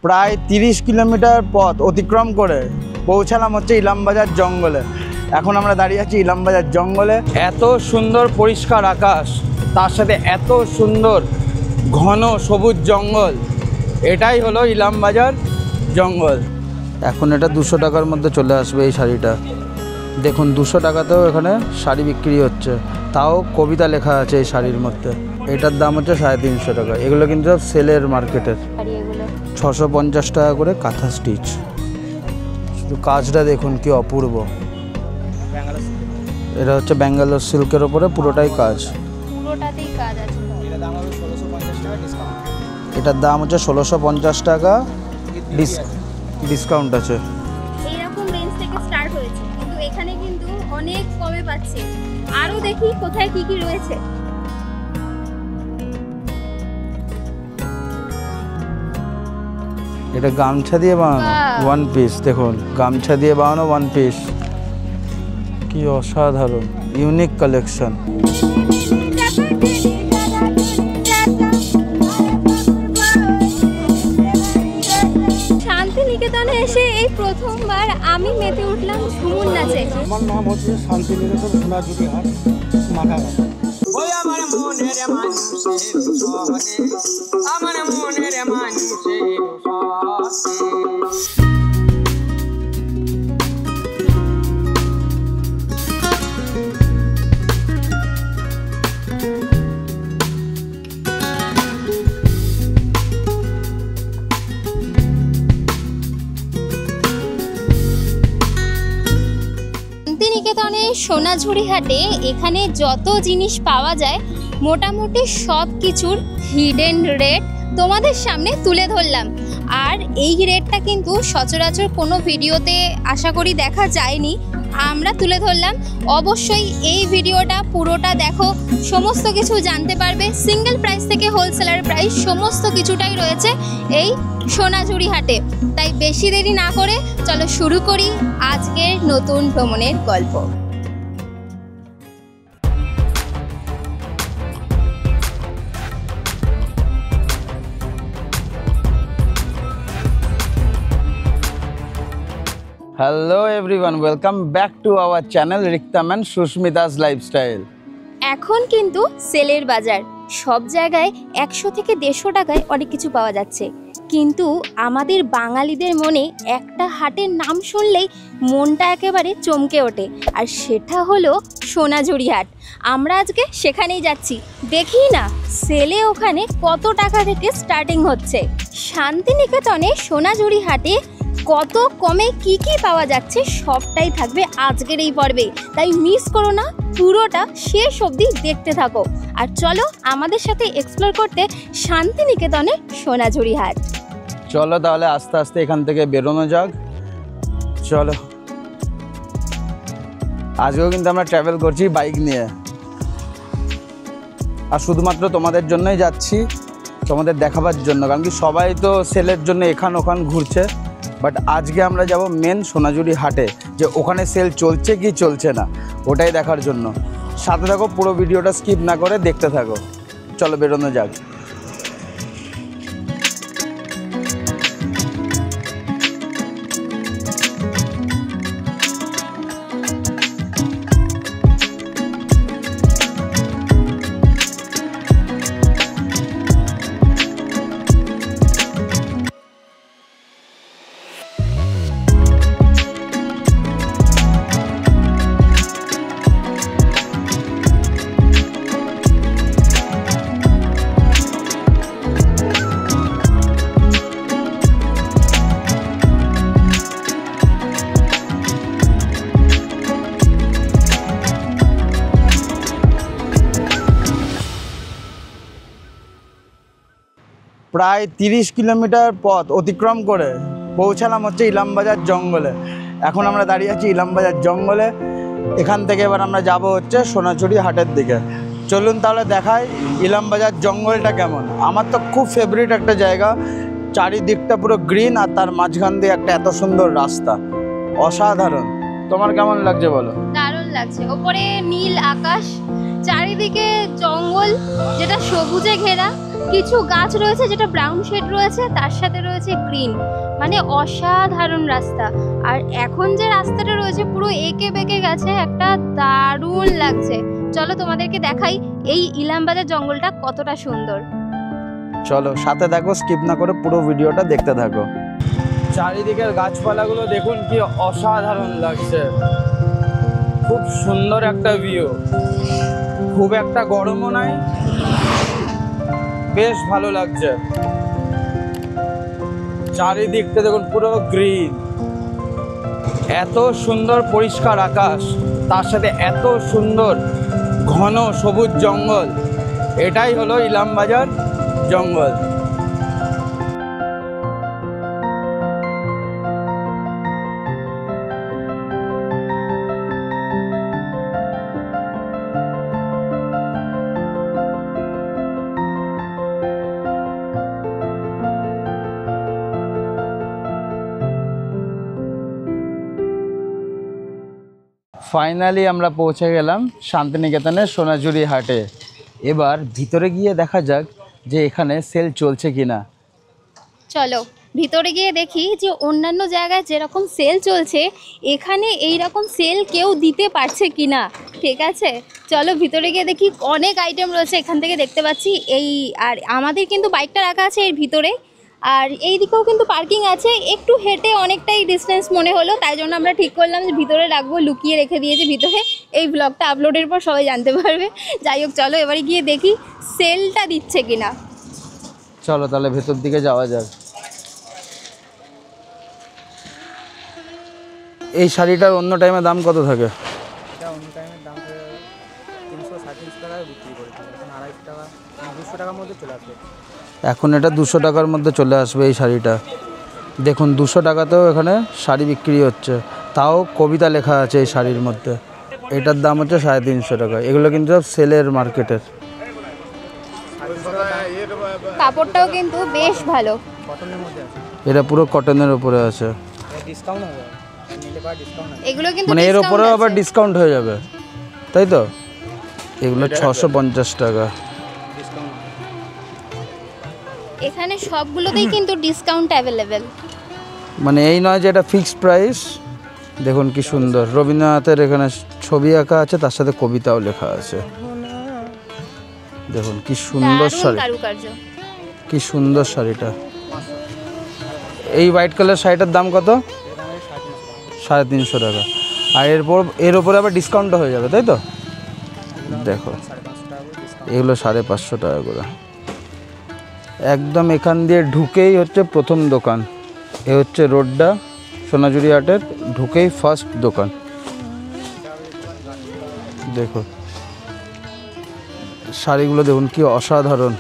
প্রায় 30 কিলোমিটার পথ অতিক্রম করে পৌঁছালাম হচ্ছে ইলামবাজার জঙ্গলে। এখন আমরা দাঁড়িয়ে আছি ইলামবাজার জঙ্গলে। এত সুন্দর পরিষ্কার আকাশ, তার সাথে এত সুন্দর ঘন সবুজ জঙ্গল, এটাই হলো ইলামবাজার জঙ্গল। এখন এটা 200 টাকার মধ্যে চলে আসবে এই শাড়িটা। দেখুন 200 টাকাতেও এখানে শাড়ি বিক্রি হচ্ছে, তাও কবিতা লেখা আছে এই শাড়ির মধ্যে। এটার দাম হচ্ছে 350 টাকা। এগুলো কিন্তু সব সেলের মার্কেটের। 650 টাকা করে কাঁথা স্টিচ। শুধু কাজটা দেখুন কি অপূর্ব। এটা হচ্ছে ব্যাঙ্গালোর সিল্কের ওপরে পুরোটাই কাজ। এটার দাম হচ্ছে 1650 টাকা, ডিসকাউন্ট আছে। এইরকম রেঞ্জ থেকে স্টার্ট হয়েছে, কিন্তু এখানে কিন্তু অনেক কমে পাচ্ছে। আরো দেখি কোথায় কি কি রয়েছে। এটা গামছা দিয়ে বানানো ওয়ান পিস। দেখুন গামছা দিয়ে বানানো ওয়ান পিস, কি অসাধারণ ইউনিক কালেকশন। শান্তিনিকেতনে এসে এই প্রথমবার আমি মেতে উঠলাম ঝুমুর নাচে। আমার নাম হচ্ছে শান্তিনিকেতন সোনাঝুরি হাট মাথাঘাট। ওই আমার মনের মানুষের শহরে, আমার মনের মানুষের শহরে। শান্তিনিকেতনে সোনাঝুরি হাটে এখানে যত জিনিস পাওয়া যায় মোটামুটি সব কিছুর হিডেন রেট তোমাদের সামনে তুলে ধরলাম। আর এই রেটটা কিন্তু সচরাচর কোনো ভিডিওতে আশা করি দেখা যায়নি, আমরা তুলে ধরলাম। অবশ্যই এই ভিডিওটা পুরোটা দেখো, সমস্ত কিছু জানতে পারবে। সিঙ্গেল প্রাইস থেকে হোলসেলার প্রাইস সমস্ত কিছুটাই রয়েছে এই সোনাঝুরি হাটে। তাই বেশি দেরি না করে চলো শুরু করি আজকের নতুন ভ্রমণের গল্প। Hello everyone, welcome back to our channel Riktam and Susmita's lifestyle. এখন কিন্তু সেলের বাজার, সব জায়গায় 100 থেকে 150 টাকায় অনেক কিছু পাওয়া যাচ্ছে। কিন্তু আমাদের বাঙালিদের মনে একটা হাটের নাম শুনলেই মনটা একেবারে চমকে ওঠে, আর সেটা হলো সোনাঝুরি হাট। আমরা আজকে সেখানেই যাচ্ছি। দেখি না সেলে ওখানে কত টাকা থেকে স্টার্টিং হচ্ছে। শান্তিনিকেতনে সোনাঝুরি হাটে কত কমে কি কি পাওয়া যাচ্ছে সবটাই থাকবে আজকের এই পর্বে, তাই মিস করো না, পুরোটা শেষ অবধি দেখতে থাকো। আর চলো আমাদের সাথে এক্সপ্লোর করতে শান্তিনিকেতনে সোনাঝুরি হাট। চলো তাহলে আস্তে আস্তে এখান থেকে বেরোনো যাক। চলো, আজকেও কিন্তু আমরা ট্রাভেল করছি বাইক নিয়ে, আর শুধুমাত্র তোমাদের জন্যই যাচ্ছি, তোমাদের দেখাবার জন্য। কারণ কি সবাই তো সেলের জন্য এখান ওখান ঘুরছে, বাট আজকে আমরা যাব মেন সোনাঝুরি হাটে, যে ওখানে সেল চলছে কি চলছে না ওটাই দেখার জন্য। সাথে থাকো, পুরো ভিডিওটা স্কিপ না করে দেখতে থাকো। চলো বেরোনো যাক। প্রায় 30 কিলোমিটার পথ অতিক্রম করে পৌঁছালাম হচ্ছে ইলামবাজার জঙ্গলে। এখন আমরা দাঁড়িয়ে আছি ইলামবাজার জঙ্গলে। এখান থেকে এবার আমরা যাব হচ্ছে সোনাঝুরি হাটের দিকে। চলুন তাহলে দেখাই ইলামবাজার জঙ্গলটা কেমন। আমার তো খুব ফেভারিট একটা জায়গা, চারিদিকটা পুরো গ্রিন, আর তার মাঝখান দিয়ে একটা এত সুন্দর রাস্তা, অসাধারণ। তোমার কেমন লাগছে বলো? দারুণ লাগছে। ওপরে নীল আকাশ, চারিদিকে জঙ্গল যেটা সবুজে ঘেরা, কিছু গাছ রয়েছে যেটা ব্রাউন শেড রয়েছে, তার সাথে রয়েছে গ্রিন, মানে অসাধারণ রাস্তা। আর এখন যে রাস্তাটা রয়েছে পুরো এঁকে বেঁকে গেছে, একটা দারুণ লাগছে। চলো তোমাদেরকে দেখাই এই ইলামবাজার জঙ্গলটা কতটা সুন্দর। চলো সাথে থাকো, স্কিপ না করে পুরো ভিডিওটা দেখতে থাকো। চারিদিকের গাছপালাগুলো দেখুন কি অসাধারণ লাগছে, খুব সুন্দর একটা ভিউ, খুব একটা গরমও নাই, বেশ ভালো লাগছে। চারিদিকটা দেখুন পুরো গ্রিন, এত সুন্দর পরিষ্কার আকাশ, তার সাথে এত সুন্দর ঘন সবুজ জঙ্গল, এটাই হলো ইলামবাজার জঙ্গল। ফাইনালি আমরা পৌঁছে গেলাম শান্তিনিকেতনের সোনাঝুরি হাটে। এবার ভিতরে গিয়ে দেখা যাক যে এখানে সেল চলছে কিনা। চলো ভিতরে গিয়ে দেখি যে অন্যান্য জায়গায় যেরকম সেল চলছে এখানে এই রকম সেল কেউ দিতে পারছে কিনা। ঠিক আছে, চলো ভিতরে গিয়ে দেখি। অনেক আইটেম রয়েছে এখান থেকে দেখতে পাচ্ছি। এই আর আমাদের কিন্তু বাইকটা রাখা আছে এর ভিতরে, আর এই দিকেও কিন্তু পার্কিং আছে। একটু হেঁটে অনেকটাই ডিস্টেন্স মনে হলো, তাই জন্য আমরা ঠিক করলাম যে ভিতরে রাখবো, লুকিয়ে রেখে দিয়েছি ভিতরে। এই ব্লগটা আপলোডের পর সবাই জানতে পারবে। যাই হোক চলো এবারে গিয়ে দেখি সেলটা দিচ্ছে কিনা। চলো তাহলে ভেতর দিকে যাওয়া যাক। এই শাড়িটার অন্য টাইমে দাম কত থাকে? এটা অন্য টাইমের দাম 300-350 টাকায় বিক্রি করে, এখন 250 টাকা 200 টাকার মধ্যে চলে আসবে। এখন এটা 200 টাকার মধ্যে চলে আসবে এই শাড়িটা। দেখুন 200 টাকাতেও এখানে শাড়ি বিক্রি হচ্ছে, তাও কবিতা লেখা আছে এই শাড়ির মধ্যে। এটার দাম হচ্ছে 350 টাকা। এগুলো কিন্তু সব সেলের মার্কেটের। কাপড়টাও কিন্তু বেশ ভালো, কটনের মধ্যে আছে, এটা পুরো কটনের উপরে আছে। ডিসকাউন্ট হবে, নিলে পারে ডিসকাউন্ট আছে। এগুলো কিন্তু মানে এর discount উপরেও আবার আছে। ডিসকাউন্ট হয়ে যাবে, তাই তো? এগুলো 650 টাকা। ডিসকাউন্ট এখানে সবগুলোতেই কিন্তু ডিসকাউন্ট অ্যাভেলেবেল। মানে এই নয় যে এটা ফিক্সড প্রাইস। দেখুন কি সুন্দর, রবীন্দ্রনাথের এখানে ছবি আঁকা আছে, তার সাথে কবিতাও লেখা আছে। দেখুন কি সুন্দর শাড়ি, কারুকার্য, কি সুন্দর শাড়িটা। এই হোয়াইট কালার শাড়িটার দাম কত? 350 টাকা। আর এর উপরে আবার ডিসকাউন্টও হয়ে যাবে, তাই তো? দেখো এগুলো 550 টাকা করে। একদম এখান দিয়ে ঢুকেই হচ্ছে প্রথম দোকান। এ হচ্ছে রোডটা, সোনাঝুরি হাটের ঢুকেই ফার্স্ট দোকান। দেখো শাড়িগুলো দেখুন কি অসাধারণ।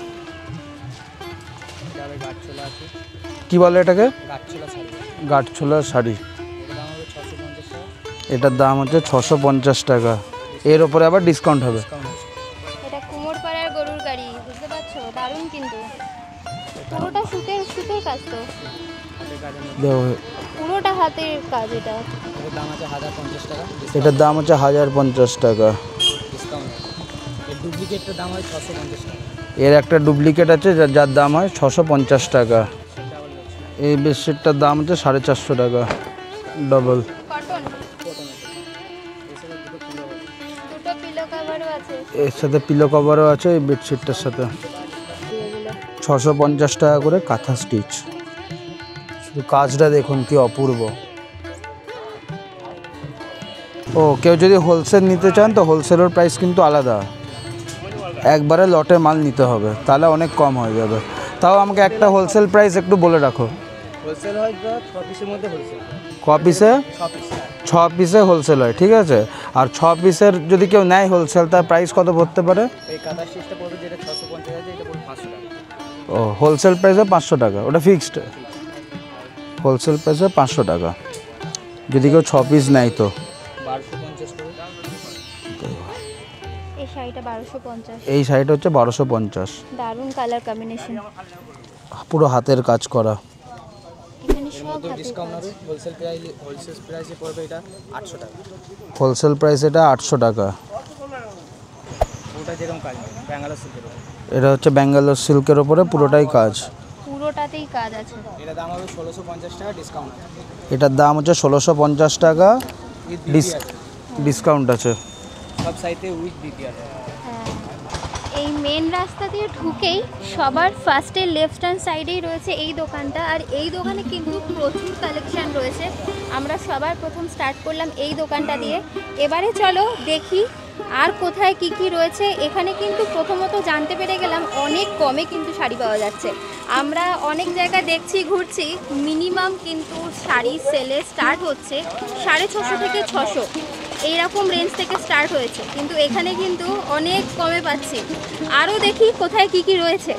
কি বলে এটাকে? গাঁটছোলা শাড়ি। এটার দাম হচ্ছে 650 টাকা। এর ওপরে আবার ডিসকাউন্ট হবে। এটা কুমোরপাড়ার গরুর গাড়ি, বুঝতে পারছো? দারুণ কিন্তু পুরোটা সুতের কাজ তো, দেখো পুরোটা হাতের কাজ। এটা এর দাম আছে 1050 টাকা, এটার দাম হচ্ছে 1050 টাকা। ডিসকাউন্ট। এর ডুপ্লিকেটের দাম হয় 650 টাকা। এর একটা ডুপ্লিকেট আছে যার দাম হয় 650 টাকা। এই বেডশিটটার দাম হচ্ছে 450 টাকা ডবল। কটন, দুটো পিলো কভারও আছে। এর সাথে পিলো কভারও আছে এই বেডশিটটার সাথে। 650 টাকা করে কাঁথা স্টিচ। শুধু কাজটা দেখুন কি অপূর্ব। ও কেউ যদি হোলসেল নিতে চান তো হোলসেলের প্রাইস কিন্তু আলাদা, একবারে লটে মাল নিতে হবে, তাহলে অনেক কম হয়ে যাবে। তাও আমাকে একটা হোলসেল প্রাইস একটু বলে রাখো। হোলসেল হয় 6 পিসের মধ্যে হোলসেল। ক পিসে? 6 পিস। 6 পিসে হোলসেল হয়, ঠিক আছে। আর 6 পিসের যদি কেউ নেয় হোলসেল, তার প্রাইস কত পড়তে পারে? এই কাঁথা স্টিচটা পড়বে যেটা 650 আছে, এটা পড়বে 500 টাকা। ও হোলসেল প্রাইসে 500 টাকা, ওটা ফিক্সড। হোলসেল প্রাইসে 500 টাকা। যদি কেউ 6 পিস নেয় তো 1250 করে। এই শাড়িটা 1250। এই শাড়িটা হচ্ছে 1250। দারুণ কালার কম্বিনেশন, পুরো হাতের কাজ করা। এখানে সব তো হাতের ডিসকাউন্ট কাজ। হবে, হোলসেল প্রাইসে পড়বে এটা 800 টাকা। হোলসেল প্রাইস এটা 800 টাকা। ওটা যেরকম কাজ ব্যাঙ্গালোর সিল্কের। এটা হচ্ছে ব্যাঙ্গালোর সিল্কের ওপরে পুরোটাই কাজ। পুরোটাতেই কাজ আছে। এটা দাম হবে 1650 টাকা ডিসকাউন্ট। এটার দাম হচ্ছে 1650 টাকা, ডিসকাউন্ট আছে। সব সাইতে উইথ বিপি আছে। হ্যাঁ, এই মেন রাস্তা দিয়ে ঢুকেই সবার ফার্স্টে লেফট হ্যান্ড সাইডেই রয়েছে এই দোকানটা। আর এই দোকানে কিন্তু প্রচুর কালেকশন রয়েছে। আমরা সবার প্রথম স্টার্ট করলাম এই দোকানটা দিয়ে। এবারে চলো দেখি আর কোথায় কি কি রয়েছে। এখানে কিন্তু প্রথমত জানতে পেরে গেলাম অনেক কমে কিন্তু শাড়ি পাওয়া যাচ্ছে। আমরা অনেক জায়গায় দেখছি, ঘুরছি, মিনিমাম কিন্তু শাড়ি সেলে স্টার্ট হচ্ছে 650 থেকে 600 এইরকম রেঞ্জ থেকে স্টার্ট হয়েছে, কিন্তু এখানে কিন্তু অনেক কমে পাচ্ছি। আরও দেখি কোথায় কি কি রয়েছে।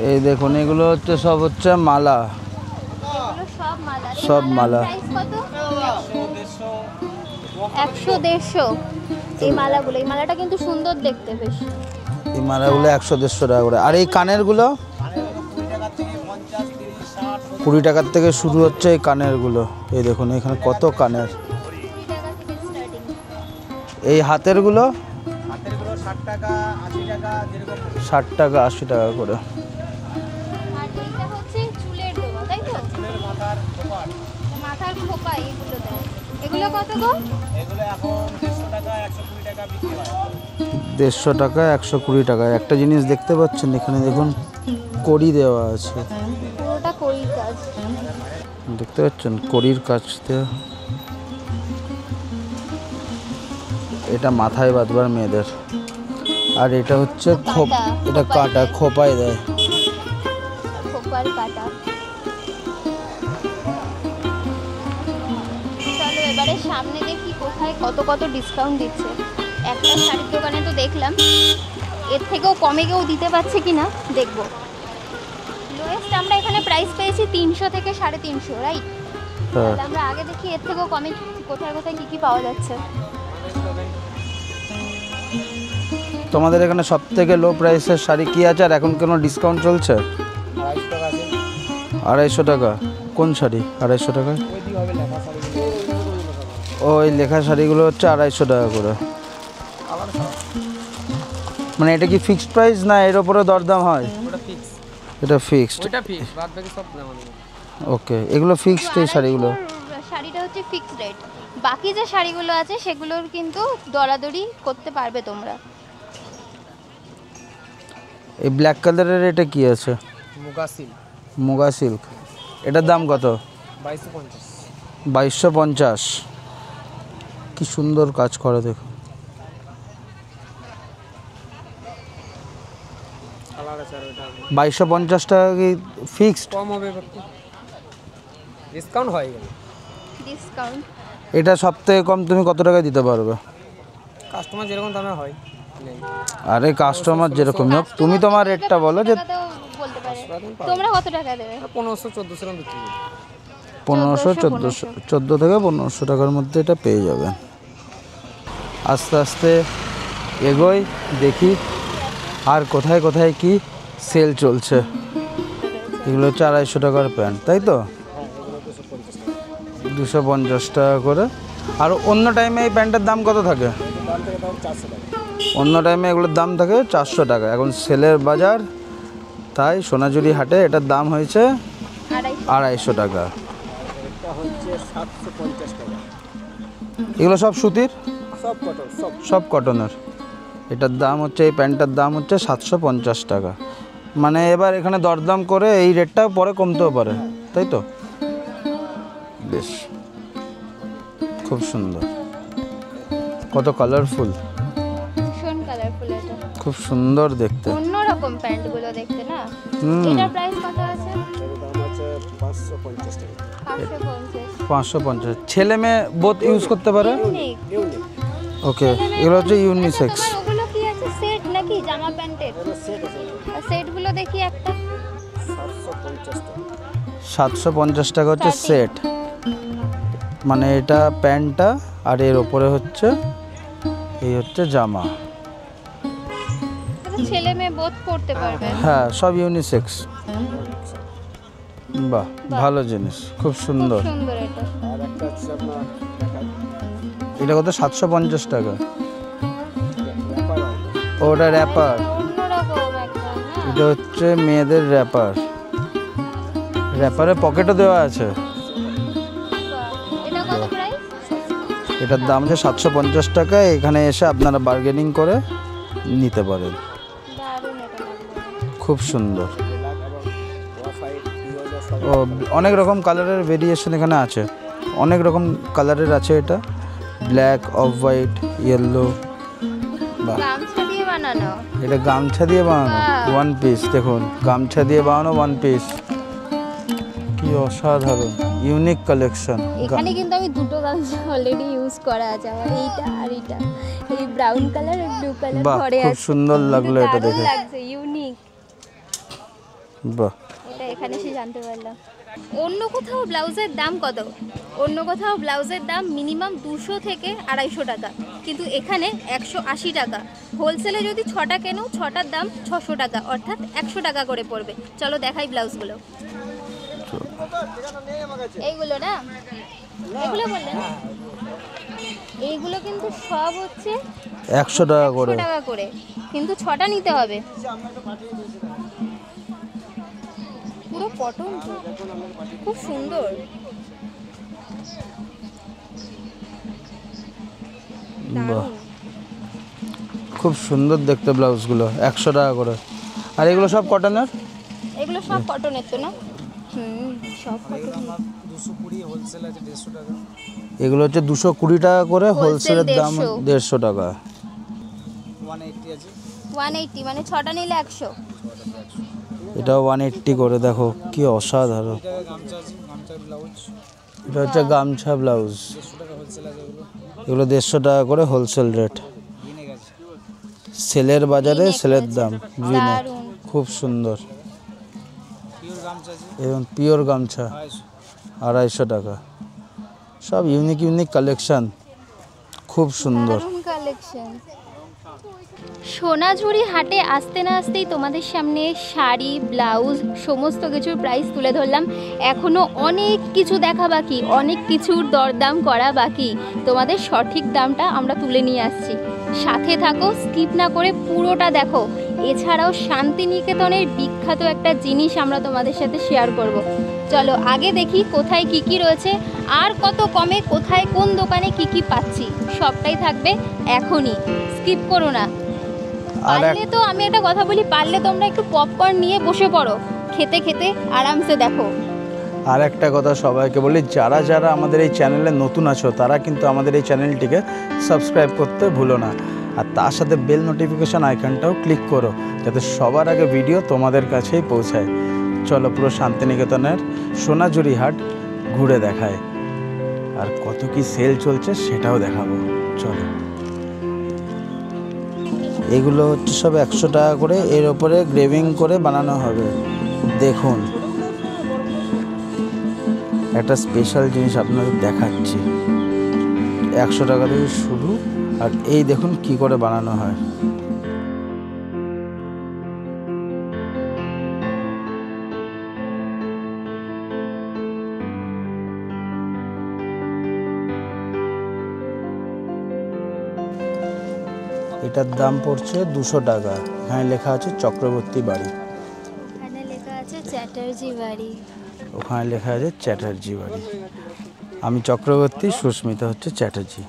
এই দেখুন, এগুলো হচ্ছে সব হচ্ছে মালা, এগুলো সব মালা। এই সব মালার মালা। প্রাইস কত? 100-150 এই মালাগুলো। এই মালাটা কিন্তু সুন্দর দেখতে বেশ। এই মালাগুলো 100-150 টাকা করে। আর এই কানেরগুলো 20 টাকার থেকে শুরু হচ্ছে এই কানেরগুলো। এই দেখুন এখানে কত কানের। 20 টাকা থেকে স্টার্টিং। এই হাতেরগুলো হাতেরগুলো 60 টাকা 80 টাকা যেরকম। 60 টাকা 80 টাকা করে। আর এইটা হচ্ছে চুলের ডোবা, তাই তো? চুলের মাথার খোপার। মাথার খোপা এগুলো দেয়। এগুলো কত গো? এগুলো এখন 150 টাকা 120 টাকা বিক্রি হয়। 150 টাকা 120 টাকা। একটা জিনিস দেখতে পাচ্ছেন এখানে, দেখুন কড়ি দেওয়া আছে। পুরোটা কড়ির কাজ। দেখতে পাচ্ছেন কড়ির কাজ দেওয়া। এটা মাথায় বাঁধবার মেয়েদের। আর এটা হচ্ছে কাঁটা, এটা খোপায় কাটা, দেয়। খোপায় দেয়। খোপার কাটা। চলো এবারে সামনে দেখি কোথায় কত কত ডিসকাউন্ট দিচ্ছে। একটা শাড়ির দোকানে তো দেখলাম, এর থেকেও কমে কেউ দিতে পারছে কিনা দেখবো। লোয়েস্ট আমরা এখানে প্রাইস পেয়েছি 300 থেকে 350, রাইট? হ্যাঁ। তাহলে আমরা আগে দেখি এর থেকেও কমে কোথায় কোথায় কি কি পাওয়া যাচ্ছে। তোমাদের এখানে সব থেকে লো প্রাইসের শাড়ি কি আছে আর এখন কোনো ডিসকাউন্ট চলছে? 250 টাকা আছে। 250 টাকা। কোন শাড়ি 250 টাকা? ওই দিয়ে হবে লেখা শাড়িগুলো। ওই লেখা শাড়িগুলো হচ্ছে 250 টাকা করে। মানে এটা কি ফিক্সড প্রাইস না এর উপরে দরদাম হয়? ওটা ফিক্স। এটা ফিক্সড। ওটা ফিক্স, বাদ বাকি সব দাম আমাদের। ওকে, এগুলো ফিক্সড এই শাড়িগুলো। 250 শাড়িটা হচ্ছে ফিক্সড রেট। বাকি যে শাড়িগুলো আছে সেগুলোর কিন্তু দরাদরি করতে পারবে তোমরা। এই ব্ল্যাক কালারের এটা কি আছে? Muga silk muga silk. এটার দাম কত? 2250। 2250। কি সুন্দর কাজ করে দেখো। কালার আছে আর ওটা 2250 টাকা কি ফিক্সড? কম হবে একটু, ডিসকাউন্ট হয়ে গেল। ডিসকাউন্ট এটা সব থেকে কম তুমি কত টাকায় দিতে পারবে? কাস্টমার যেরকম দামে হয় নেই। আরে কাস্টমার যেরকম হোক, তুমি তোমার রেটটা বলো যে বলতে পারে। তোমরা কত টাকা দেবে? 1500-1400 এরকম বিক্রি করি। 1500-1400, 14 থেকে 1500 টাকার মধ্যে এটা পেয়ে যাবেন। আস্তে আস্তে এগোই, দেখি আর কোথায় কোথায় কি সেল চলছে। এগুলো হচ্ছে 250 টাকার প্যান্ট, তাই তো? 250 টাকা করে। আর অন্য টাইমে এই প্যান্টের দাম কত থাকে? দাম থেকে দাম 400 টাকা। অন্য টাইমে এগুলোর দাম থাকে 400 টাকা। এখন সেলের বাজার, তাই সোনাঝুরি হাটে এটার দাম হয়েছে 250 টাকা। এটা হচ্ছে 750 টাকা। এগুলো সব সুতির, সব কটন, সব কটনের। এটার দাম হচ্ছে, এই প্যান্টটার দাম হচ্ছে 750 টাকা। মানে এবার এখানে দরদাম করে এই রেটটা পরে কমতেও পারে, তাই তো? বেশ, খুব সুন্দর, কত কালারফুল, ভীষণ কালারফুল। এটা খুব সুন্দর দেখতে। অন্যরকম প্যান্টগুলো দেখতে না? হুম। এটার প্রাইস কত আছে? এর দাম আছে 550 টাকা। 550। 550। ছেলে মেয়ে বোথ ইউজ করতে পারে। ইউনিক। ইউনিক। ওকে, এগুলো হচ্ছে ইউনিসেক্স। আচ্ছা, তোমার ওগুলো কি আছে, সেট নাকি জামা প্যান্টের? এর সেট আছে। আর সেটগুলো দেখি একটা। 750 টাকা। 750 টাকা হচ্ছে সেট। মানে এটা প্যান্টটা আর এর ওপরে হচ্ছে এই হচ্ছে জামা। তাহলে ছেলে মেয়ে বোধ করতে পারবে। হ্যাঁ, সব ইউনিসেক্স। বাহ, ভালো জিনিস, খুব সুন্দর। সুন্দর এটা। আর একটা হচ্ছে আপনার দেখাই এটা কত? 750 টাকা। ব্যাপার হয়। ওটা র্যাপার। অন্যরকম এটা হচ্ছে মেয়েদের র্যাপার, র্যাপারে পকেটও দেওয়া আছে। এটা কত প্রাইস? এটার দাম হচ্ছে 750 টাকা। এখানে এসে আপনারা বার্গেনিং করে নিতে পারেন। দারুণ এটা লাগলো। খুব সুন্দর। ও অনেক রকম কালারের ভেরিয়েশন এখানে আছে, অনেক রকম কালারের আছে। এটা ব্ল্যাক, অফ হোয়াইট, ইয়েলো। বাহ, গামছা দিয়ে বানানো। এটা গামছা দিয়ে বানানো বাহ। One piece. দেখুন গামছা দিয়ে বানানো ওয়ান পিস, কি অসাধারণ ইউনিক কালেকশন। এখানে কিন্তু আমি দুটো গামছা অলরেডি ইউজ করা আছে, আমার এইটা আর এইটা, এই ব্রাউন কালার আর ব্লু কালার বাহ, পরে খুব আছে। সুন্দর লাগলো এটা দারুণ দেখে। লাগছে, ইউনিক। বাহ, এটা এখানে এসে জানতে পারলাম। অন্য কোথাও ব্লাউজের দাম কত? অন্য কোথাও ব্লাউজের দাম মিনিমাম 200 থেকে 250 টাকা, কিন্তু এখানে 180 টাকা। হোলসেলে যদি 6টা কেনো 6টার দাম 600 টাকা, অর্থাৎ 100 টাকা করে পড়বে। চলো দেখাই ব্লাউজগুলো। এইগুলো না, এগুলো বললেন, এইগুলো কিন্তু সব হচ্ছে 100 টাকা করে। 100 টাকা করে, কিন্তু 6টা নিতে হবে। পুরো কটন, খুব সুন্দর। বাহ, খুব সুন্দর দেখতে ব্লাউজগুলো, 100 টাকা করে। আর এগুলো সব কটনের? এগুলো সব কটনের তো না? সব কটন। এগুলো হচ্ছে 220 টাকা করে, হোলসেলের দাম 150 টাকা। 180 মানে 6টা নিলে 100। এটাও 180 করে। দেখো কি অসাধারণ। এটা হচ্ছে গামছা ব্লাউজ, এগুলো 150 টাকা করে হোলসেল রেট। সেলের বাজারে সেলের দাম। দারুণ। খুব সুন্দর এবং পিওর গামছা 250 টাকা। সব ইউনিক ইউনিক কালেকশন, খুব সুন্দর। দারুণ কালেকশন। সোনাঝুরি হাটে আসতে না আসতেই তোমাদের সামনে শাড়ি, ব্লাউজ সমস্ত কিছুর প্রাইস তুলে ধরলাম। এখনও অনেক কিছু দেখা বাকি, অনেক কিছুর দরদাম করা বাকি। তোমাদের সঠিক দামটা আমরা তুলে নিয়ে আসছি, সাথে থাকো, স্কিপ না করে পুরোটা দেখো। এছাড়াও শান্তিনিকেতনের বিখ্যাত একটা জিনিস আমরা তোমাদের সাথে শেয়ার করব। চলো আগে দেখি কোথায় কি কি রয়েছে, আর কত কমে কোথায় কোন দোকানে কি কি পাচ্ছি, সবটাই থাকবে এখনই, স্কিপ করো না। পারলে তো আমি একটা কথা বলি, পারলে তোমরা একটু পপকর্ন নিয়ে বসে পড়ো, খেতে খেতে আরামসে দেখো। আর একটা কথা সবাইকে বলি, যারা যারা আমাদের এই চ্যানেলে নতুন আছো তারা কিন্তু আমাদের এই চ্যানেলটিকে সাবস্ক্রাইব করতে ভুলো না, আর তার সাথে বেল নোটিফিকেশান আইকনটাও ক্লিক করো, যাতে সবার আগে ভিডিও তোমাদের কাছেই পৌঁছায়। চলো পুরো শান্তিনিকেতনের সোনাঝুরি হাট ঘুরে দেখায়, আর কত কি সেল চলছে সেটাও দেখাবো। চলো, এগুলো হচ্ছে সব 100 টাকা করে, এর ওপরে গ্রেভিং করে বানানো হবে। দেখুন একটা স্পেশাল জিনিস আপনাদের দেখাচ্ছি, 100 টাকা থেকে শুরু। আর এই দেখুন কি করে বানানো হয়। এটার দাম পড়ছে 200 টাকা। হ্যাঁ, লেখা আছে চক্রবর্তী বাড়ি, এখানে লেখা আছে চ্যাটার্জি বাড়ি, ওখানে লেখা আছে চ্যাটার্জি বাড়ি। আমি চক্রবর্তী, সুস্মিতা হচ্ছে চ্যাটার্জি।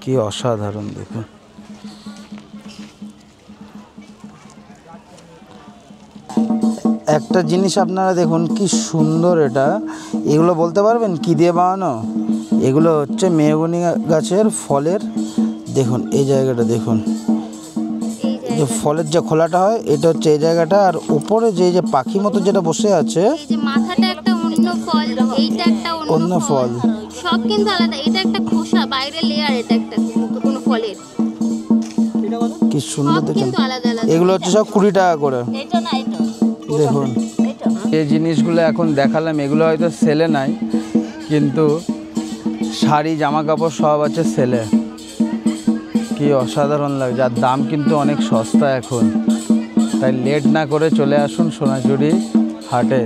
কি অসাধারণ দেখুন। একটা জিনিস আপনারা দেখুন কি সুন্দর এটা। এগুলো বলতে পারবেন কি দিয়ে বানানো? এগুলো হচ্ছে মেহগনি গাছের ফলের, দেখুন এই জায়গাটা দেখুন, এই যে ফলের যে খোলাটা হয় এটা হচ্ছে এই জায়গাটা, আর উপরে যে যে পাখি মতো যেটা বসে আছে, এই যে মাথাটা একটা অন্য ফল, এইটা একটা অন্য ফল, সব কিন্তু আলাদা। এটা একটা খোসা, বাইরের লেয়ার, এটা একটা কোনো ফলের। কি সুন্দর দেখুন। কিন্তু আলাদা আলাদা। এগুলো হচ্ছে সব 20 টাকা করে। এটা না, এটা দেখুন এই জিনিসগুলো এখন দেখালাম, এগুলো হয়তো সেলে নাই, কিন্তু শাড়ি, জামা কাপড় সব আছে সেলে। কি অসাধারণ লাগছে, আর দাম কিন্তু অনেক সস্তা এখন। তাই লেট না করে চলে আসুন সোনাঝুরি হাটে,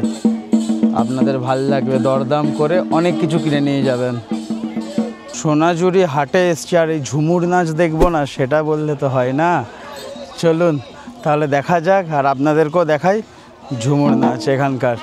আপনাদের ভাল লাগবে, দরদাম করে অনেক কিছু কিনে নিয়ে যাবেন। সোনাঝুরি হাটে এসছি আর এই ঝুমুর নাচ দেখবো না সেটা বললে তো হয় না। চলুন তাহলে দেখা যাক, আর আপনাদেরকেও দেখাই ঝুমুর নাচ এখানকার।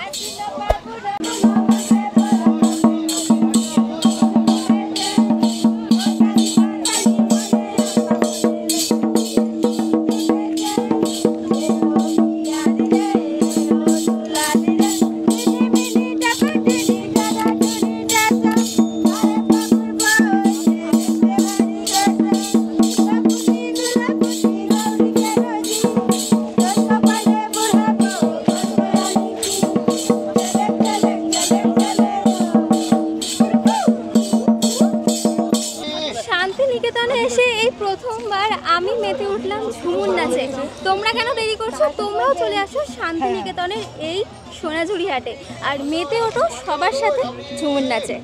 শান্তিনিকেতনে এসে এই প্রথমবার আমি মেতে উঠলাম ঝুমুর নাচে। তোমরা কেন দেরি করছো? তোমরাও চলে আসো শান্তিনিকেতনের এই সোনাঝুরি হাটে আর মেতে ওঠো সবার সাথে ঝুমুর নাচে।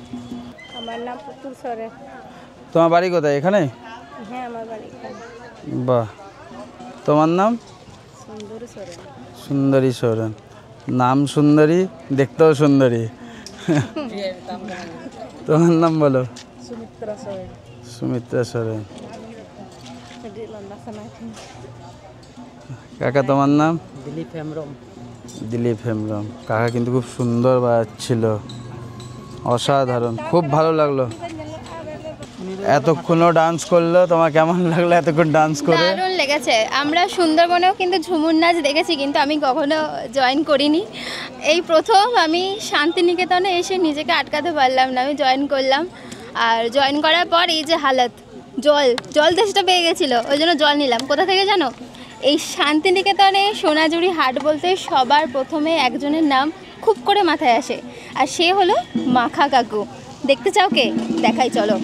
আমার নাম পুতুল সরেন। তোমার বাড়ি কোথায়? এখানে? হ্যাঁ, আমার বাড়ি এখানে। বাহ, তোমার নাম? সুন্দরী সরেন। সুন্দরী সোরেন। নাম সুন্দরী, দেখতেও সুন্দরী। তোমার নাম বলো? সুমিত্রা সরেন। সুমিত্রা সোরেন। এটি লম্বা সানাইছেন। কাকা তোমার নাম? দিলীপ হেমব্রম। দিলীপ হেমব্রম। কাকা কিন্তু খুব সুন্দর বাজাচ্ছিল, অসাধারণ, খুব ভালো লাগলো। এতক্ষণও ডান্স করলো, তোমার কেমন লাগলো এতক্ষণ ডান্স করে? দারুণ লেগেছে। আমরা সুন্দরবনেও কিন্তু ঝুমুর নাচ দেখেছি, কিন্তু আমি কখনো জয়েন করিনি। এই প্রথম আমি শান্তিনিকেতনে এসে নিজেকে আটকাতে পারলাম না, আমি জয়েন করলাম। আর জয়েন করার পর এই যে হালত, জল দেশটা পেয়ে গেছিলো, ওই জন্য জল নিলাম। কোথা থেকে জানো? এই শান্তিনিকেতনে সোনাঝুরি হাট বলতে সবার প্রথমে একজনের নাম খুব করে মাথায় আসে, আর সে হলো মাখা কাকু। দেখতে চাও কে? দেখাই, চলো।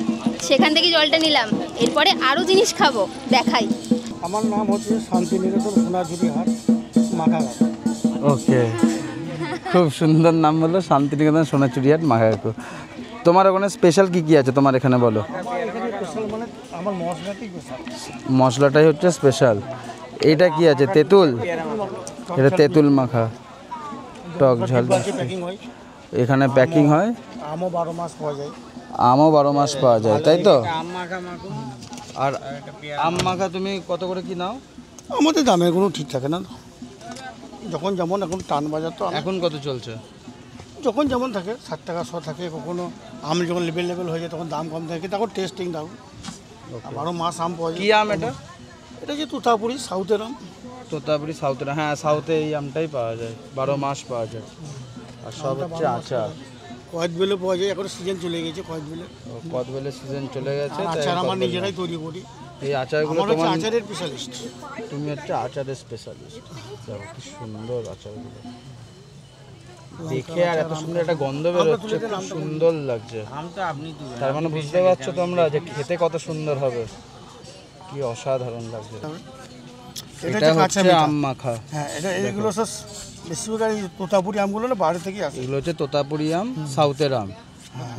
সেখান থেকে জলটা নিলাম, এরপরে আরও জিনিস খাবো, দেখাই। আমার নাম হচ্ছে শান্তিনিকেতন সোনাঝুরি হাট মাখাঘাট। ওকে, খুব সুন্দর নাম বললো, শান্তিনিকেতন সোনাঝুরি হাট মাখা কাকু। তোমার ওখানে স্পেশাল কি কি আছে তোমার এখানে বলো? এখানে স্পেশাল মানে আমার মশলাটি স্পেশাল। মশলাটাই হচ্ছে স্পেশাল। এটা কি আছে? তেঁতুল? এটা তেঁতুল মাখা, টক ঝাল। প্যাকিং হয়, এখানে প্যাকিং হয়। আমও 12 মাস পাওয়া যায়। আমও 12 মাস পাওয়া যায়, তাই তো? আর আম মাখা তুমি কত করে কি নাও? আমাদের দামের কোনো ঠিক থাকে না, যখন যেমন। এখন টান বাজার তো, এখন কত চলছে? যখন যেমন থাকে 60 টাকা 100 থাকে। কখনো আম যখন লেভেল হয়ে যায় তখন দাম কম থাকে, তখন টেস্টিং দাম। 12 মাস আম পাওয়া যায়। কি আম এটা? এটা যে তোতাপুরি, সাউথের আম। তোতাপুরি সাউথের, হ্যাঁ সাউথে এই আমটাই পাওয়া যায়, 12 মাস পাওয়া যায়। আর সব হচ্ছে আচার। কয়েদ বেলে পাওয়া যায়, এখন সিজন চলে গেছে কয়েদ বেলে। কদবেলের সিজন চলে গেছে, তাই আচার আমার কদবেল নিজেরাই তৈরি করি। এই আচারগুলো আমার হচ্ছে তোমার, আচারের স্পেশালিস্ট। তুমি হচ্ছে আচারের স্পেশালিস্ট। দেখো কি সুন্দর আচারগুলো দেখে, আর এত সুন্দর একটা গন্ধ বেরোচ্ছে, খুব সুন্দর লাগছে। তার মানে বুঝতে পারছো তোমরা যে খেতে কত সুন্দর হবে, কি অসাধারণ লাগছে। এটা হচ্ছে আম মাখা। হ্যাঁ, এগুলো সব বেশিরভাগ এই তোতাপুরি আমগুলো না বাইরে থেকে আসে। এগুলো হচ্ছে তোতাপুরি আম, সাউথের আম,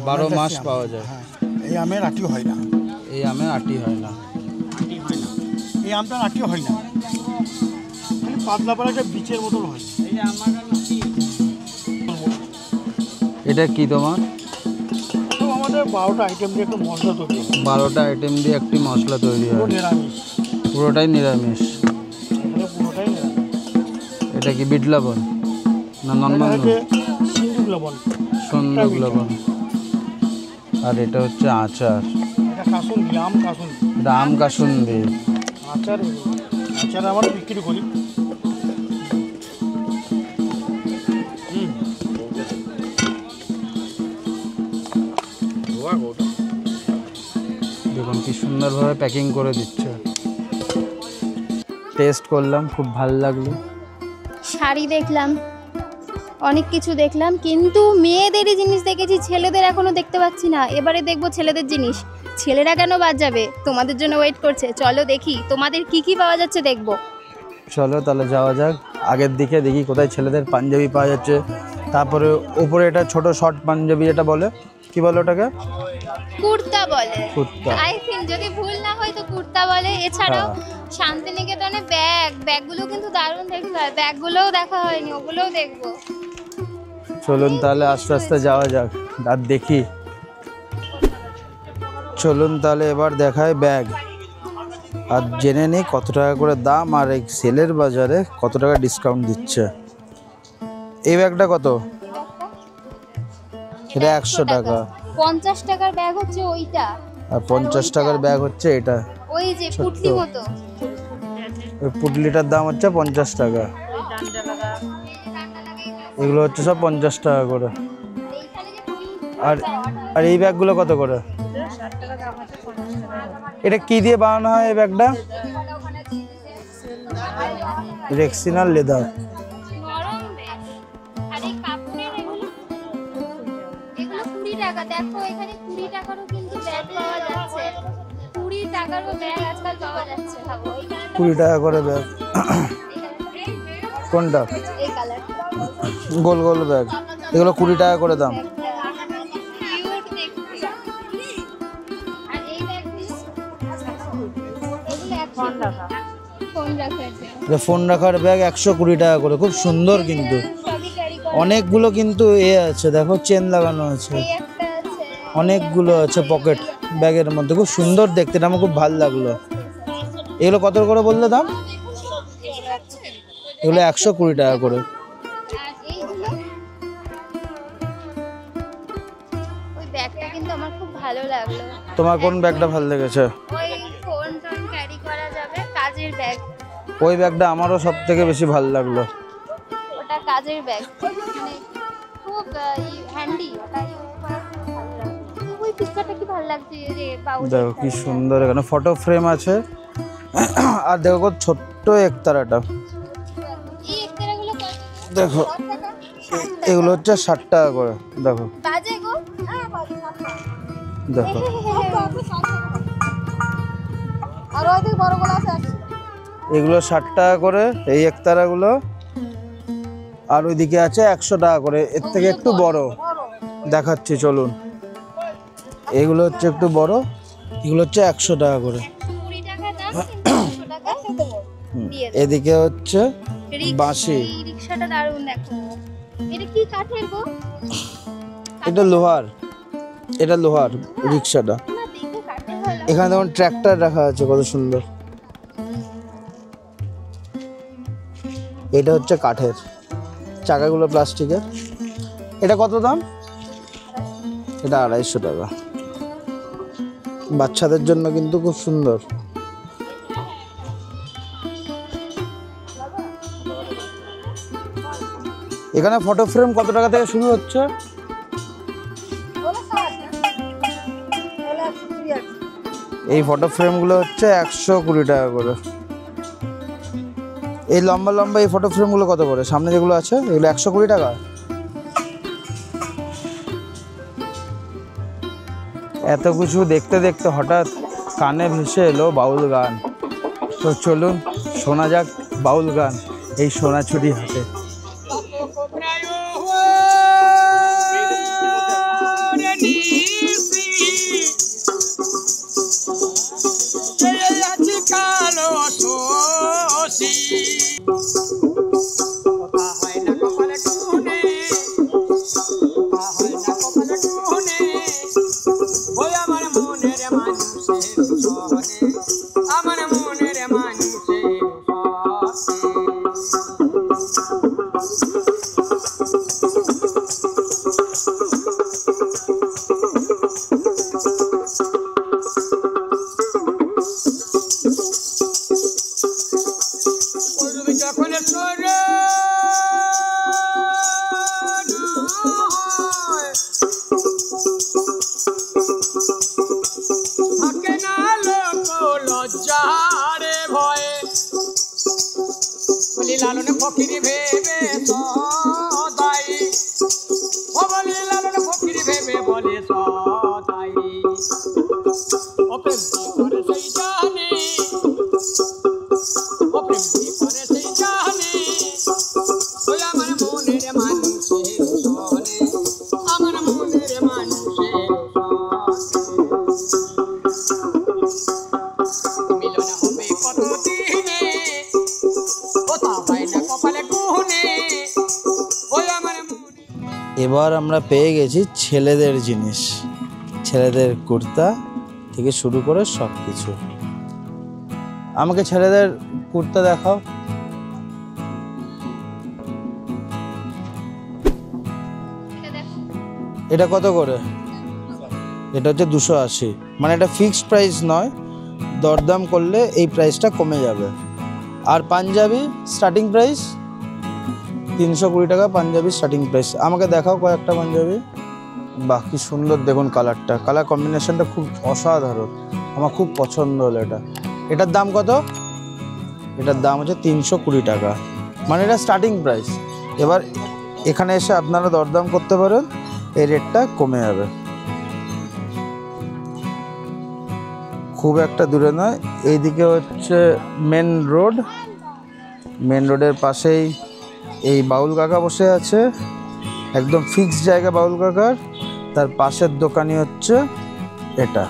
12 মাস পাওয়া যায়। হ্যাঁ, এই আমের আটি হয় না। এই আমে আটি হয় না। এই আমটা আটি হয় না, মানে পাতলা পাতলা একটা বীচের মতন হয়। এটা কি তোমার? তো আমাদের 12টা আইটেম দিয়ে একটা মশলা তৈরি হয়। 12টা আইটেম দিয়ে একটি মশলা তৈরি হয়, নিরামিষ, পুরোটাই নিরামিষ। পুরোটাই নিরামিষ। এটা কি বিট লবণ না নর্মাল সিন্দুক লবণ, সন্দক লবণ? আর এটা হচ্ছে আচার, এটা কাসুন্দি, আম কাসুন্দি। এটা আম কাসুন্দি। আচার, আচার আমরা বিক্রি করি। দেখুন কি সুন্দরভাবে প্যাকিং করে দিচ্ছে। টেস্ট করলাম, খুব ভালো লাগলো। শাড়ি দেখলাম, অনেক কিছু দেখলাম, কিন্তু মেয়েদেরই জিনিস দেখেছি, ছেলেদের এখনো দেখতে পাচ্ছি না। এবারে দেখবো ছেলেদের জিনিস। ছেলেরা কেন বাদ যাবে? তোমাদের জন্য ওয়েট করছে, চলো দেখি তোমাদের কি কি পাওয়া যাচ্ছে, দেখবো। চলো তাহলে যাওয়া যাক আগের দিকে, দেখি কোথায় ছেলেদের পাঞ্জাবি পাওয়া যাচ্ছে। তারপরে উপরে এটা ছোট শর্ট পাঞ্জাবি, এটা বলে কি বলে ওটাকে? কুর্তা বলে, কুর্তা। আই থিঙ্ক, যদি ভুল না হয় তো কুর্তা বলে। এছাড়াও শান্তিনিকেতনে ব্যাগগুলো কিন্তু দারুণ দেখতে হয়, ব্যাগগুলোও দেখা হয়নি, ওগুলোও দেখবো। চলুন তাহলে আস্তে আস্তে যাওয়া যাক আর দেখি। চলুন তাহলে এবার দেখায় ব্যাগ, আর জেনে নিই কত টাকা করে দাম আর এই সেলের বাজারে কত টাকা ডিসকাউন্ট দিচ্ছে। এই ব্যাগটা কত? এটা 100 টাকা। 50 টাকার ব্যাগ হচ্ছে ওইটা, আর 50 টাকার ব্যাগ হচ্ছে এটা। ওই যে পুটলি মতো। ওই পুটলিটার দাম হচ্ছে 50 টাকা। এগুলো হচ্ছে সব 50 টাকা করে। আর আর এই ব্যাগগুলো কত করে? এটা কি দিয়ে বানানো হয় এই ব্যাগটা? রেক্সিনাল লেদার। নরম বেশ। আর এই কাপড়ের এগুলো 20 টাকা। দেখো এখানে 20 টাকারও কিন্তু ব্যাগ পাওয়া যাচ্ছে। 20 টাকারও ব্যাগ আজকাল পাওয়া যাচ্ছে। ভাবো 20 টাকা করে ব্যাগ। কোনটা? এই কালার গোল গোল ব্যাগ, এগুলো 20 টাকা করে দাম। কিউট দেখতে। আর এই ব্যাগগুলো এগুলো 100 টাকা। ফোন রাখার জন্য। এটা ফোন রাখার ব্যাগ 120 টাকা করে, খুব সুন্দর কিন্তু। সবই ক্যারি করে। অনেকগুলো কিন্তু আছে, দেখো চেন লাগানো আছে, এই একটা আছে। অনেকগুলো আছে পকেট ব্যাগের মধ্যে, খুব সুন্দর দেখতে, এটা আমার খুব ভালো লাগলো। এগুলো কত করে বললে দাম? এগুলো 120 টাকা করে। আর এইগুলো ওই ব্যাগটা কিন্তু আমার খুব ভালো লাগলো। তোমার কোন ব্যাগটা ভালো লেগেছে? ওই ফোন টোন ক্যারি করা যাবে, কাজের ব্যাগ। ওই ব্যাগটা আমারও সব থেকে বেশি ভালো লাগলো। ওটা কাজের ব্যাগ, মানে খুব হ্যান্ডি। ওটা ইউজ করা খুব ভালো লাগলো। ওই পিকচারটা কি ভালো লাগছে রে পাউচ। দেখো কি সুন্দর, এখানে ফটো ফ্রেম আছে। আর দেখো কত ছোট্ট একতারাটা, এই একটাগুলো কত? দেখো 10 টাকা। এগুলো হচ্ছে 60 টাকা করে। দেখো বাজে গো। হ্যাঁ বাজে। দেখো আর ওই বড়গুলো আছে 100। এগুলো 60 টাকা করে এই একতারাগুলো, আর ওইদিকে আছে 100 টাকা করে। এর থেকে একটু বড় দেখাচ্ছি চলুন। এগুলো হচ্ছে একটু বড়, এগুলো হচ্ছে 100 টাকা করে। 20 টাকা দাম, কিন্তু 100 টাকা দিয়ে দাও। এদিকে হচ্ছে বাঁশি। এই রিকশাটা দারুণ দেখো। এটা কি কাঠের গো? এটা লোহার, এটা লোহার রিক্সাটা। না দেখো কাঠের ভালো। এখানে যেমন ট্র্যাক্টর রাখা আছে, কত সুন্দর। এটা হচ্ছে কাঠের, চাকাগুলো প্লাস্টিকের। এটা কত দাম? এটা 250 টাকা। বাচ্চাদের জন্য কিন্তু খুব সুন্দর। এখানে ফটো ফ্রেম কত টাকা থেকে শুরু হচ্ছে? এই ফটো ফ্রেমগুলো হচ্ছে 120 টাকা করে। এই লম্বা লম্বা এই ফটো ফ্রেমগুলো কত করে? সামনে যেগুলো আছে এগুলো 120 টাকা। এত কিছু দেখতে দেখতে হঠাৎ কানে ভেসে এলো বাউল গান। তো চলুন শোনা যাক বাউল গান এই সোনাঝুরি হাটে। আমার মনের মানুষের যখন সরে থাকে না লোক লজ্জারে ভয়ে বলি লালনে ফকিরি ভেবে সদাই, ও বলি লালনে ফকিরি ভেবে বলে সদাই, ও প্রেম করে সেই জানে, ও প্রেম করে সেই জানে, ওই আমার মনের মানুষের সনে, আমার মনের মানুষের মিলন হবে কত দিনে, ও তা হয় না কপালে কুহনে, ওই আমার মনে। এবার আমরা পেয়ে গেছি ছেলেদের জিনিস, ছেলেদের কুর্তা থেকে শুরু করে সব কিছু। আমাকে ছেলেদের কুর্তা দেখাও। এটা কত করে? এটা হচ্ছে 280, মানে এটা ফিক্সড প্রাইস নয়, দরদাম করলে এই প্রাইসটা কমে যাবে। আর পাঞ্জাবি স্টার্টিং প্রাইস 320 টাকা, পাঞ্জাবি স্টার্টিং প্রাইস। আমাকে দেখাও কয়েকটা পাঞ্জাবি। বাহ, কি সুন্দর দেখুন কালারটা, কালার কম্বিনেশনটা খুব অসাধারণ, আমার খুব পছন্দ হলো এটা। এটার দাম কত? এটার দাম হচ্ছে 320 টাকা, মানে এটা স্টার্টিং প্রাইস। এবার এখানে এসে আপনারা দরদাম করতে পারেন, এই রেটটা কমে যাবে। খুব একটা দূরে নয়, এইদিকে হচ্ছে মেন রোড, মেন রোডের পাশেই এই বাউল কাকা বসে আছে, একদম ফিক্সড জায়গা বাউল কাকার। তার পাশের দোকানই হচ্ছে এটা।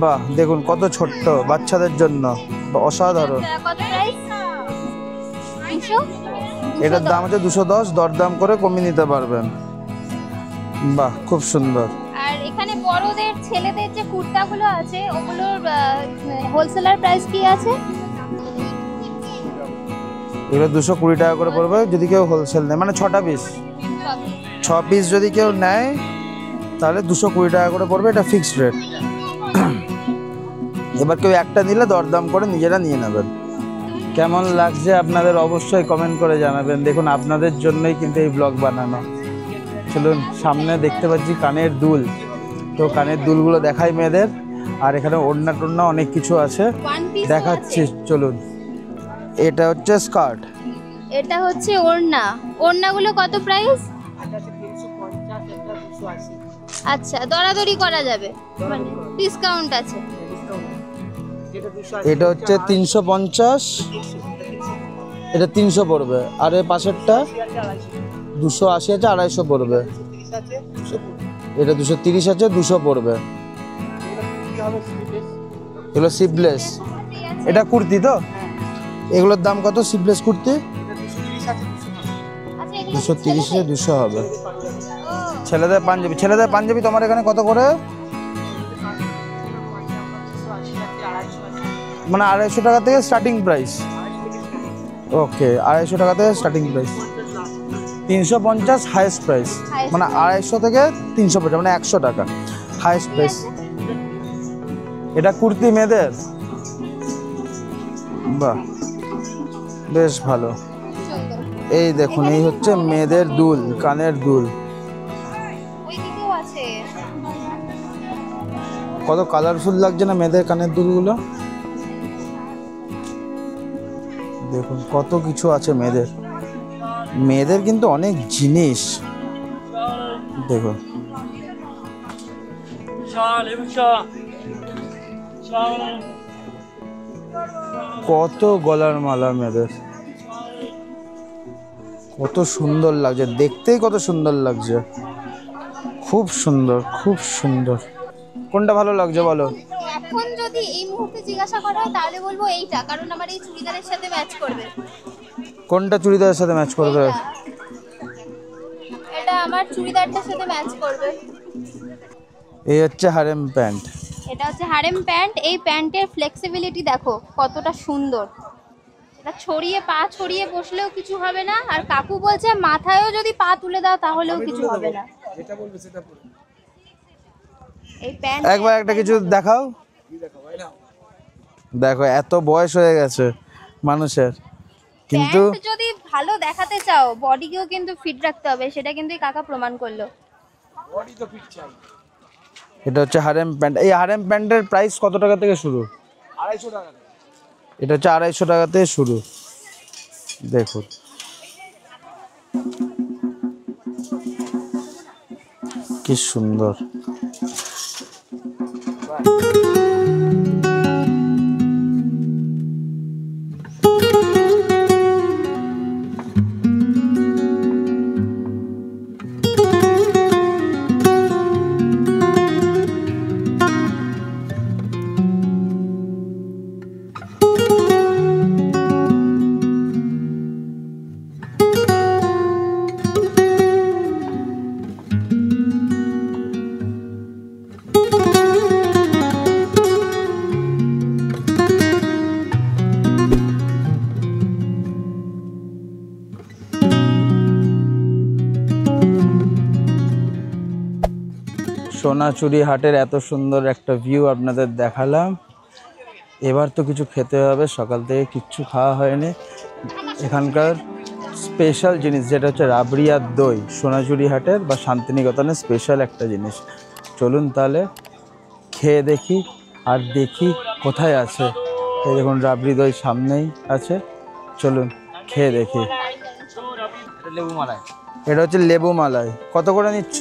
বাহ, দেখুন কত ছোট্ট, বাচ্চাদের জন্য অসাধারণ। কত প্রাইস? এটার দাম হচ্ছে 210, দরদাম করে কমিয়ে নিতে পারবেন। বাহ, খুব সুন্দর। আর এখানে বড়দের ছেলেদের যে কুর্তাগুলো আছে ওগুলোর হোলসেলার প্রাইস কি আছে? এগুলো 220 টাকা করে পড়বে যদি কেউ হোলসেল নেয়, মানে 6টা পিস, 6 পিস যদি কেউ নেয় তাহলে 220 টাকা করে পড়বে, এটা ফিক্সড রেট। এবার কেউ একটা নিলে দরদাম করে নিজেরা নিয়ে নেবেন। কেমন লাগছে আপনাদের অবশ্যই কমেন্ট করে জানাবেন। দেখুন আপনাদের জন্যই কিন্তু এই ব্লগ বানানো। চলুন, সামনে দেখতে পাচ্ছি কানের দুল, তো কানের দুলগুলো দেখাই মেয়েদের। আর এখানে ওড়না টোড়না অনেক কিছু আছে, দেখাচ্ছি চলুন। এটা হচ্ছে স্কার্ট, এটা হচ্ছে ওড়না। ওড়নাগুলো কত প্রাইস? আচ্ছা, দরাদরি করা যাবে, মানে ডিসকাউন্ট আছে। এটা হচ্ছে 350, এটা 300 পড়বে। আর এর পাশেরটা 280 আছে, 250 পড়বে। এটা 230 আছে, 200 পড়বে। এগুলো সিপলেস, এটা কুর্তি তো? এগুলোর দাম কত সিপলেস কুর্তি? 230 এ 200 হবে। ছেলেদের পাঞ্জাবি, ছেলেদের পাঞ্জাবি তোমার এখানে কত করে? মানে 250 টাকা থেকে স্টার্টিং প্রাইস। ওকে, 250 টাকা থেকে স্টার্টিং প্রাইস। 350 হাইয়েস্ট প্রাইস, মানে 250 থেকে 350, মানে 100 টাকা হাইয়েস্ট প্রাইস। এটা কুর্তি মেয়েদের, বাহ বেশ ভালো। এই দেখুন, এই হচ্ছে মেয়েদের দুল, কানের দুল। কত কালারফুল লাগছে না মেয়েদের কানের দুলগুলো। দেখুন কত কিছু আছে মেয়েদের, মেয়েদের কিন্তু অনেক জিনিস। দেখুন কত গলার মালা মেয়েদের, কত সুন্দর লাগছে দেখতেই, কত সুন্দর লাগছে, খুব সুন্দর, খুব সুন্দর। কোনটা ভালো লাগছে বলো? এখন যদি এই মুহূর্তে জিজ্ঞাসা করা হয় তাহলে বলবো এইটা, কারণ আমার এই চুড়িদারের সাথে ম্যাচ করবে। কোনটা চুড়িদারের সাথে ম্যাচ করবে? এটা আমার চুড়িদারটার সাথে ম্যাচ করবে। এই হচ্ছে হারেম প্যান্ট, এটা হচ্ছে হারেম প্যান্ট। এই প্যান্টের ফ্লেক্সিবিলিটি দেখো কতটা সুন্দর। এটা ছড়িয়ে, পা ছড়িয়ে বসলেও কিছু হবে না। আর কাকু বলছে মাথায়ও যদি পা তুলে দাও তাহলেও কিছু হবে না। এই প্যান্ট একবার একটা কিছু দেখাও। দেখো এত বয়স হয়ে গেছে মানুষের, কিন্তু প্যান্ট যদি ভালো দেখাতে চাও বডিকেও কিন্তু ফিট রাখতে হবে, সেটা কিন্তু এই কাকা প্রমাণ করলো। এটা হচ্ছে হারেম প্যান্ট। এই হারেম প্যান্টের প্রাইস কত টাকা থেকে শুরু? 250 টাকা। এটা হচ্ছে 250 টাকা থেকে শুরু। দেখুন কি সুন্দর। সোনাঝুরি হাটের এত সুন্দর একটা ভিউ আপনাদের দেখালাম। এবার তো কিছু খেতে হবে, সকাল থেকে কিচ্ছু খাওয়া হয়নি। এখানকার স্পেশাল জিনিস যেটা হচ্ছে রাবড়ি আর দই, সোনাঝুরি হাটের বা শান্তিনিকেতনের স্পেশাল একটা জিনিস। চলুন তাহলে খেয়ে দেখি আর দেখি কোথায় আছে। এই দেখুন রাবড়ি দই সামনেই আছে, চলুন খেয়ে দেখি। এটা হচ্ছে লেবু মালাই। কত করে নিচ্ছ?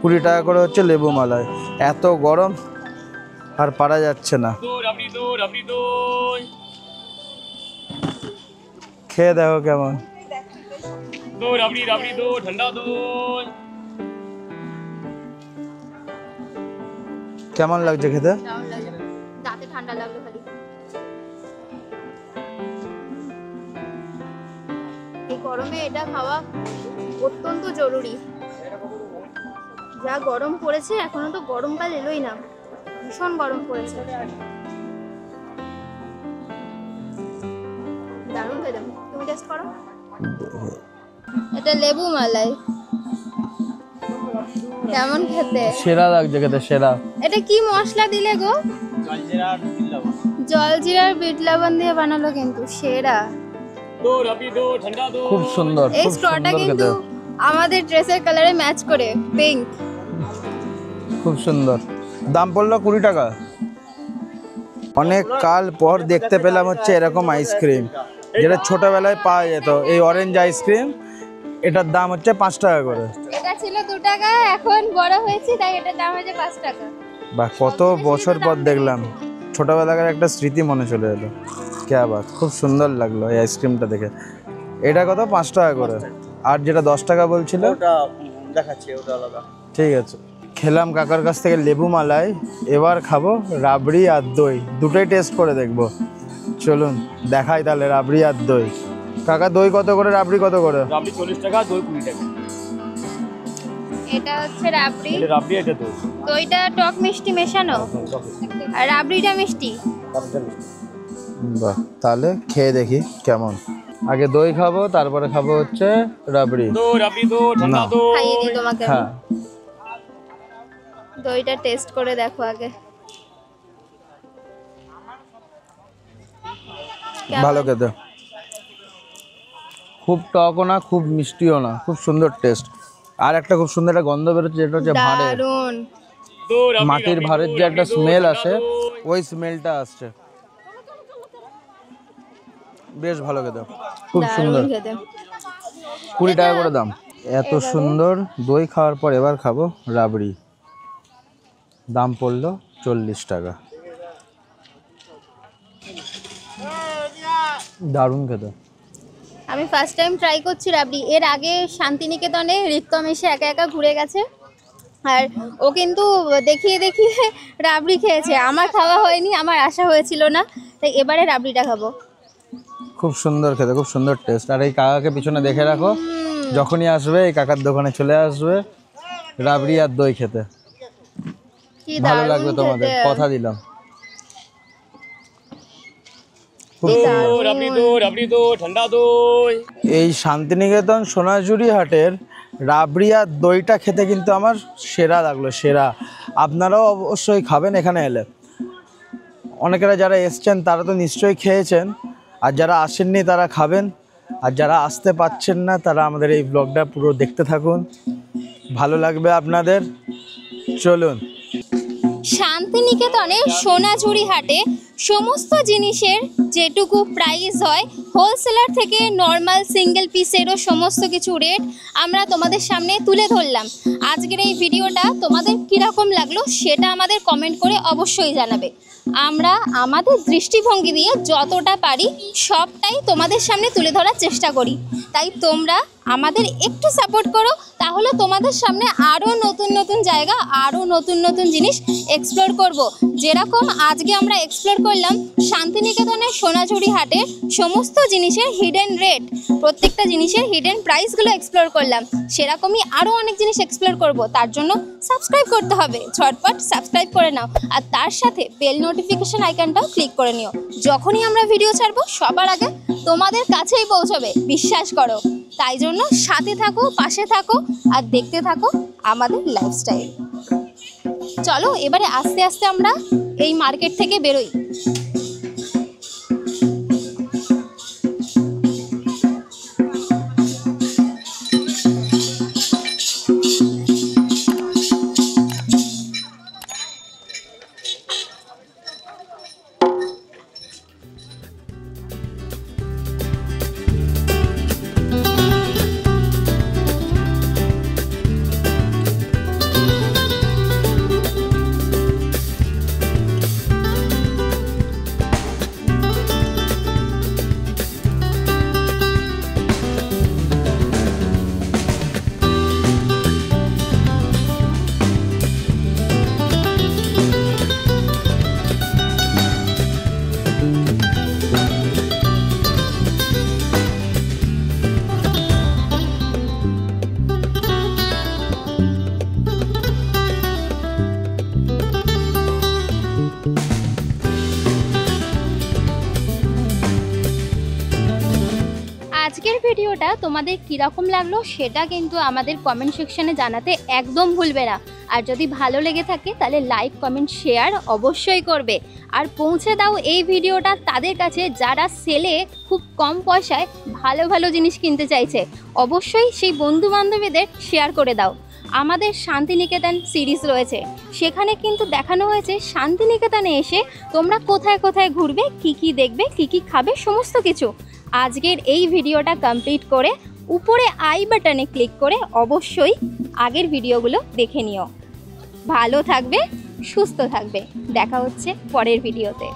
20 টাকা করে হচ্ছে লেবু মালাই। এত গরম আর পারা যাচ্ছে না। খেয়ে দেখো কেমন। কেমন লাগছে খেতে? দাঁতে ঠান্ডা লাগলো খালি। এই গরমে এটা খাওয়া অত্যন্ত জরুরি। যা গরম পড়েছে, এখনো তো গরমকাল এলোই না, ভীষণ গরম পড়েছে। দারুণ খেতে। তুমি টেস্ট করো। এটা লেবু মালাই, কেমন খেতে? সেরা লাগছে খেতে, সেরা। এটা কি মশলা দিলে গো? জলজিরার বিট লবণ দিয়ে বানালো, কিন্তু সেরা। খুব সুন্দর, এই খুব স্ট্রটা সুন্দর কিন্তু খেতে, আমাদের ড্রেসের কালারে ম্যাচ করে, পিঙ্ক। খুব সুন্দর। দাম পড়লো 20 টাকা। অনেক কাল পর দেখতে পেলাম হচ্ছে এরকম আইসক্রিম, যেটা ছোটবেলায় পাওয়া যেত। এই অরেঞ্জ আইসক্রিম, এটার দাম হচ্ছে 5 টাকা করে। এটা ছিল 2 টাকা, এখন বড় হয়েছে তাই এটার দাম হয়েছে 5 টাকা। বা কত বছর পর দেখলাম, ছোটবেলাকার একটা স্মৃতি মনে চলে এলো। ক্যা বাত, খুব সুন্দর লাগলো এই আইসক্রিমটা দেখে। এটা কত? 5 টাকা করে। আর যেটা 10 টাকা বলছিল ওটা দেখাচ্ছে, ওটা আলাদা। ঠিক আছে। খেলাম কাকার কাছ থেকে লেবু মালাই, এবার খাবো রাবড়ি আর দই। দুটোই টেস্ট করে দেখবো। চলুন দেখাই তাহলে রাবড়ি আর দই। কাকা দই কত করে, রাবড়ি কত করে? রাবড়ি 40 টাকা, দই 20 টাকা। এটা হচ্ছে রাবড়ি, এটা রাবড়ি, এটা দই। দইটা টক মিষ্টি মেশানো আর রাবড়িটা মিষ্টি। বাহ, তাহলে খেয়ে দেখি কেমন। আগে দই খাবো, তারপরে খাবো হচ্ছে রাবড়ি। দই, রাবড়ি, দই, ঠান্ডা না। দই। খাইয়ে দিই তোমাকে আমি। হ্যাঁ, দইটা টেস্ট করে দেখো আগে। কেমন? ভালো খেতে, খুব টকও না খুব মিষ্টিও না, খুব সুন্দর টেস্ট। আর একটা খুব সুন্দর একটা গন্ধ বেরোচ্ছে, যেটা হচ্ছে ভাঁড়ের, দারুণ। দই, রাবড়ি, মাটির ভাঁড়ের যে একটা স্মেল আসে, ওই স্মেলটা আসছে। বেশ ভালো খেতে, খুব সুন্দর। দারুণ খেতে। 20 টাকা করে দাম। এত সুন্দর দই খাওয়ার পর এবার খাবো রাবড়ি। দাম পড়লো 40 টাকা। দারুণ খেতে। আমি ফার্স্ট টাইম ট্রাই করছি রাবড়ি। এর আগে শান্তিনিকেতনে রিক্তম এসে একা একা ঘুরে গেছে, আর ও কিন্তু দেখিয়ে দেখিয়ে রাবড়ি খেয়েছে। আমার খাওয়া হয়নি, আমার আশা হয়েছিল না, তাই এবারে রাবড়িটা খাবো। খুব সুন্দর খেতে, খুব সুন্দর টেস্ট। আর এই কাকাকে পিছনে দেখে রাখো, যখনই আসবে এই কাকার দোকানে চলে আসবে রাবড়ি আর দই খেতে। কি ভালো দারুণ লাগবে তোমাদের, খেতে। কথা দিলাম। খুব কি সুন্দর। দারুণ। রাবড়ি, দই, রাবড়ি, দই, ঠান্ডা দই। এই শান্তিনিকেতন সোনাঝুরি হাটের রাবড়ি আর দইটা খেতে কিন্তু আমার সেরা লাগলো, সেরা। আপনারাও অবশ্যই খাবেন এখানে এলে। অনেকেরা যারা এসছেন তারা তো নিশ্চয়ই খেয়েছেন, আর যারা আসেননি তারা খাবেন, আর যারা আসতে পারছেন না তারা আমাদের এই ব্লগটা পুরো দেখতে থাকুন, ভালো লাগবে আপনাদের। চলুন। শান্তিনিকেতনে সোনাঝুরি হাটে সমস্ত জিনিসের যেটুকু প্রাইস হয়, হোলসেলার থেকে নর্মাল সিঙ্গেল পিসেরও সমস্ত কিছু রেট আমরা তোমাদের সামনে তুলে ধরলাম। আজকের এই ভিডিওটা তোমাদের কীরকম লাগলো সেটা আমাদের কমেন্ট করে অবশ্যই জানাবে। আমরা আমাদের দৃষ্টিভঙ্গি দিয়ে যতটা পারি সবটাই তোমাদের সামনে তুলে ধরার চেষ্টা করি, তাই তোমরা আমাদের একটু সাপোর্ট করো, তাহলে তোমাদের সামনে আরও নতুন নতুন জায়গা, আরও নতুন নতুন জিনিস এক্সপ্লোর করব। যেরকম আজকে আমরা এক্সপ্লোর করলাম শান্তিনিকেতনের সোনাঝুরি হাটের সমস্ত জিনিসের হিডেন রেট, প্রত্যেকটা জিনিসের হিডেন প্রাইসগুলো এক্সপ্লোর করলাম, সেরকমই আরও অনেক জিনিস এক্সপ্লোর করব। তার জন্য সাবস্ক্রাইব করতে হবে, ঝটপট সাবস্ক্রাইব করে নাও, আর তার সাথে বেল নোটিফিকেশন আইকনটাও ক্লিক করে নিও। যখনই আমরা ভিডিও ছাড়বো সবার আগে তোমাদের কাছেই পৌঁছবে, বিশ্বাস করো। তাই জন্য সাথে থাকো, পাশে থাকো, আর দেখতে থাকো আমাদের লাইফস্টাইল। চলো এবারে আস্তে আস্তে আমরা এই মার্কেট থেকে বেরোই। আজকের ভিডিওটা তোমাদের কীরকম লাগলো সেটা কিন্তু আমাদের কমেন্ট সেকশনে জানাতে একদম ভুলবে না। আর যদি ভালো লেগে থাকে তাহলে লাইক কমেন্ট শেয়ার অবশ্যই করবে। আর পৌঁছে দাও এই ভিডিওটা তাদের কাছে যারা সেলে খুব কম পয়সায় ভালো ভালো জিনিস কিনতে চাইছে। অবশ্যই সেই বন্ধু বান্ধবীদের শেয়ার করে দাও। আমাদের শান্তিনিকেতন সিরিজ রয়েছে, সেখানে কিন্তু দেখানো হয়েছে শান্তিনিকেতনে এসে তোমরা কোথায় কোথায় ঘুরবে, কি কি দেখবে, কি কি খাবে, সমস্ত কিছু। আজকের এই ভিডিওটা কমপ্লিট করে উপরে আই বাটনে ক্লিক করে অবশ্যই আগের ভিডিওগুলো দেখে নিও। ভালো থাকবে, সুস্থ থাকবে। দেখা হচ্ছে পরের ভিডিওতে।